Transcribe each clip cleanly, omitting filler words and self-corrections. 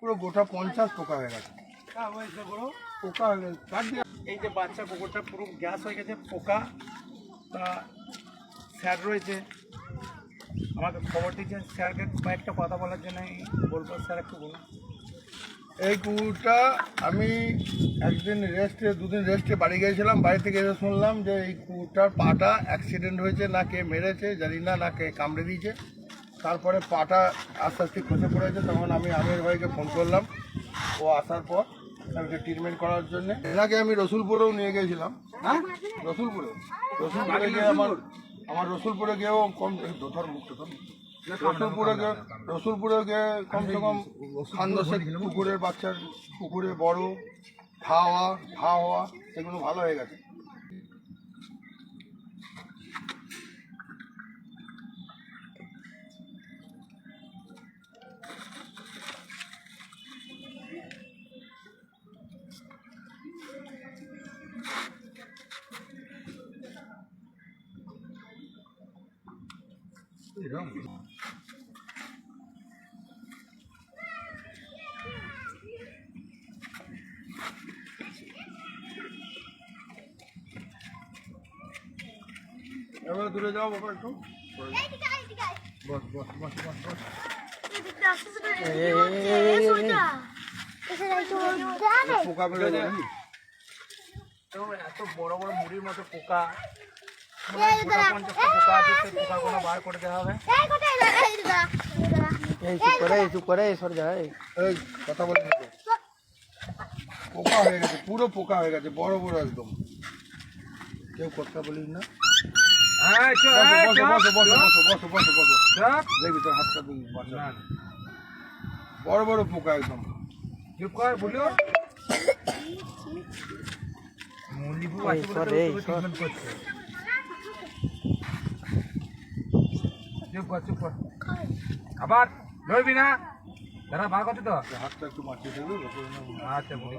পুরো গোটা 50 পোকা হয়ে গেছে। পোকা হয়ে গেছে। এই যে বাচ্চা কুকুরটা পুরো গ্যাস হয়ে গেছে, পোকা তা স্যার রয়েছে, আমাকে খবর দিয়েছে। স্যারকে কয়েকটা কথা বলার জন্য বলবো, স্যার একটু বলুন। এই কুকুরটা আমি একদিন রেস্টে, দুদিন রেস্টে বাড়ি গিয়েছিলাম। বাড়ি থেকে এসে শুনলাম যে এই কুকুরটার পাটা অ্যাক্সিডেন্ট হয়েছে, না কে মেরেছে জানি না, না কে কামড়ে দিয়েছে। তারপরে পাটা আস্তে আস্তে খসে পড়েছে। তখন আমি আমির ভাইকে ফোন করলাম, ও আসার পর তাকে ট্রিটমেন্ট করার জন্য এনাকে আমি রসুলপুরেও নিয়ে গিয়েছিলাম। হ্যাঁ, রসুলপুরে গিয়ে আমার রসুলপুরে গিয়েও কম রসুলপুরে গিয়ে কমসে কম খানদশের কুকুরের বাচ্চার কুকুরে বড় ঘা হওয়া সেগুলো ভালো হয়ে গেছে। এবার দূরে যাও বাবা, একটু বস বস বস বস বস। পোকা বেরো নাকি? এত বড় বড় মুড়ির মতো পোকা, 50টা পোকা আছে, সেই পোকাগুলো বার করে দেওয়া হবে। এই কথা বলে না তো। পোকা হয়ে গেছে, পুরো পোকা হয়ে গেছে, বড় বড় একদম। কেউ কথা বলিস না। দেখবি তোর হাতটা বড় বড় পোকা একদম। চুপ কর, বলিও চুপ কর, আবার ধরবি না। দাঁড়া, বার করতে তো হাতটা একটু মাছিয়ে দেবে। আচ্ছা বলি।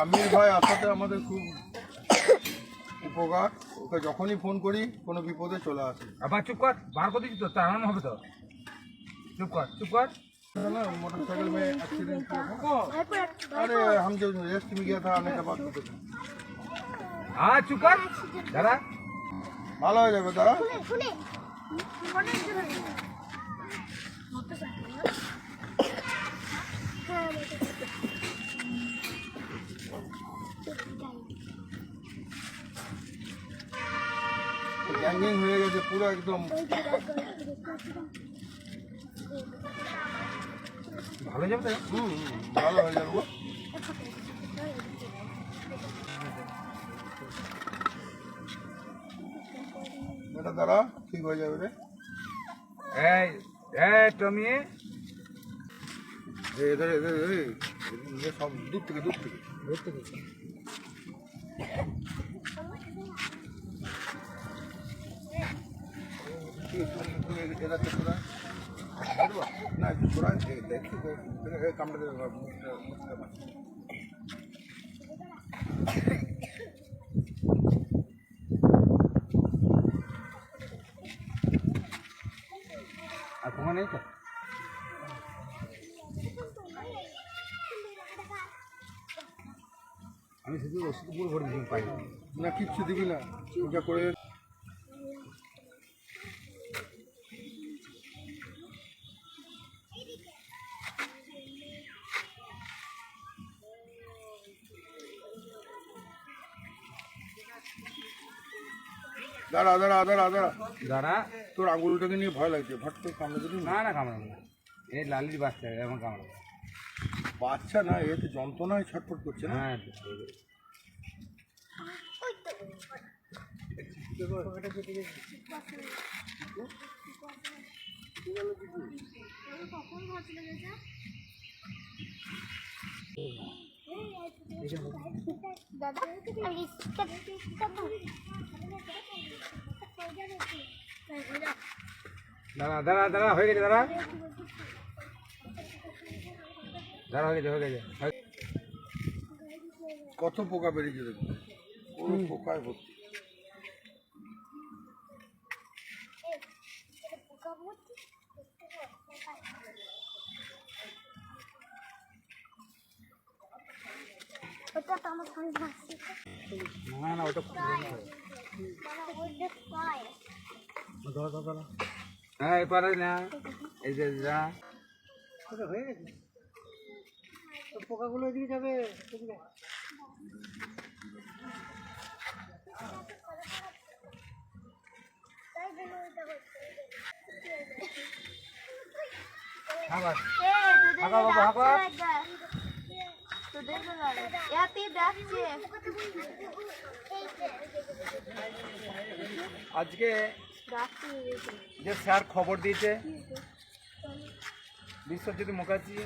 আমির ভাই আসাতে আমাদের খুব উপকার। ওকে যখনই ফোন করি কোনো বিপদে চলে আসে। আবার চুপ কর, বার করে দিচ্ছি তো, তার আরাম হবে তো। चुप कर, चुप कर। मोटरसाइकिल में एक्सीडेंट किया था। अरे हम जो रेस्ट में गया था आने के बाद हाँ चुप कर दादा, ভালো হয়ে যাবে দাদা। গ্যাঙ্গিং হয়ে গেছে পুরো একদম। ভালো যাবে তো? ভালো হয়ে যাবে। এটা দ্বারা ঠিক হয়ে যাবে রে। টমি এদের এদের সব দূর থেকে দূর থেকে দূর থেকে এরা তোরা না তোরা দেখি কামড়ে দেবে আর তোমার নেই তো? আমি শুধু ওষুধ পুরো ভরে দিই, পাই না কিচ্ছু দিবি না, ওটা করে দাঁড়া দাঁড়া দাঁড়া দাঁড়া দাঁড়া। তোর আঙুলটাকে নিয়ে ভয় লাগছে, ভট করে কামড়ে দিবি না না কামড়াবো না, এই লালির বাচ্চা এমন কামড়াবো। বাচ্চা না, এ তো যন্ত্রণায় ছটফট করছে না। হ্যাঁ দাঁড়া দাঁড়া দাঁড়া, হয়ে গেছে দাঁড়া দাঁড়া, হয়ে গেছে হয়ে গেছে। কত পোকা বেরিয়েছে দেখুন, পুরো পোকায় ভর্তি। ওটা তো আমার ফোন ভাসছে না না ওটা হ্যাঁ এপারে না এই যে যা হয়ে গেছে পোকাগুলো এদিকে যাবে আবার হাঁকা বাবা হাঁকা তোদের এতে ডাকছে আজকে ডাকছে যে স্যার খবর দিয়েছে Biswajit Mukherjee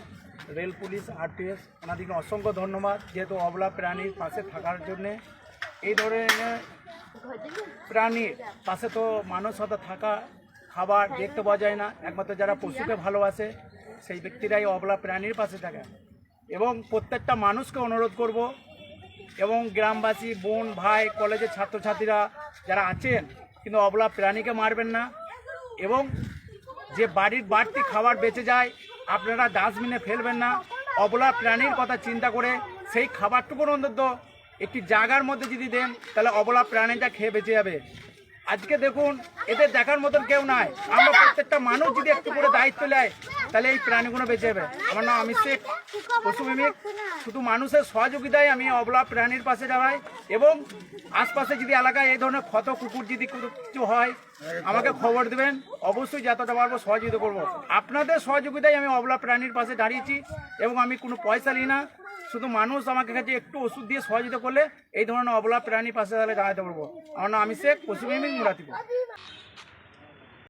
rail police RPF ওনাদেরকে অসংখ্য ধন্যবাদ যেহেতু অবলা প্রাণীর পাশে থাকার জন্যে এই ধরনের প্রাণীর পাশে তো মানুষ হয়তো থাকা খাবার দেখতে পাওয়া যায় না একমাত্র যারা পশুকে ভালোবাসে সেই ব্যক্তিরাই অবলা প্রাণীর পাশে থাকে এবং প্রত্যেকটা মানুষকে অনুরোধ করব এবং গ্রামবাসী বোন ভাই কলেজের ছাত্রছাত্রীরা যারা আছেন কিন্তু অবলা প্রাণীকে মারবেন না এবং যে বাড়ির বাড়তি খাবার বেঁচে যায় আপনারা ডাস্টবিনে ফেলবেন না অবলা প্রাণীর কথা চিন্তা করে সেই খাবারটুকুর অন্তত একটি জায়গার মধ্যে যদি দেন তাহলে অবলা প্রাণীটা খেয়ে বেঁচে যাবে আজকে দেখুন এদের দেখার মতন কেউ নাই আমরা প্রত্যেকটা মানুষ যদি একটু করে দায়িত্ব নেয় তাহলে এই প্রাণীগুলো বেঁচে যাবে আমার নাম অমিত শেখ পশুপ্রেমিক শুধু মানুষের সহযোগিতায় আমি অবলা প্রাণীর পাশে দাঁড়াই এবং আশপাশে যদি এলাকায় এই ধরনের ক্ষত কুকুর যদি কিছু হয় আমাকে খবর দেবেন অবশ্যই যতটা পারবো সহযোগিতা করবো আপনাদের সহযোগিতায় আমি অবলা প্রাণীর পাশে দাঁড়িয়েছি এবং আমি কোনো পয়সা নিই না শুধু মানুষ আমাকে কাছে একটু ওষুধ দিয়ে সহযোগিতা করলে এই ধরনের অবলা প্রাণীর পাশে দাঁড়াতে পারবো আমার নাম অমিত শেখ পশুপ্রেমিক মুরাতিপুর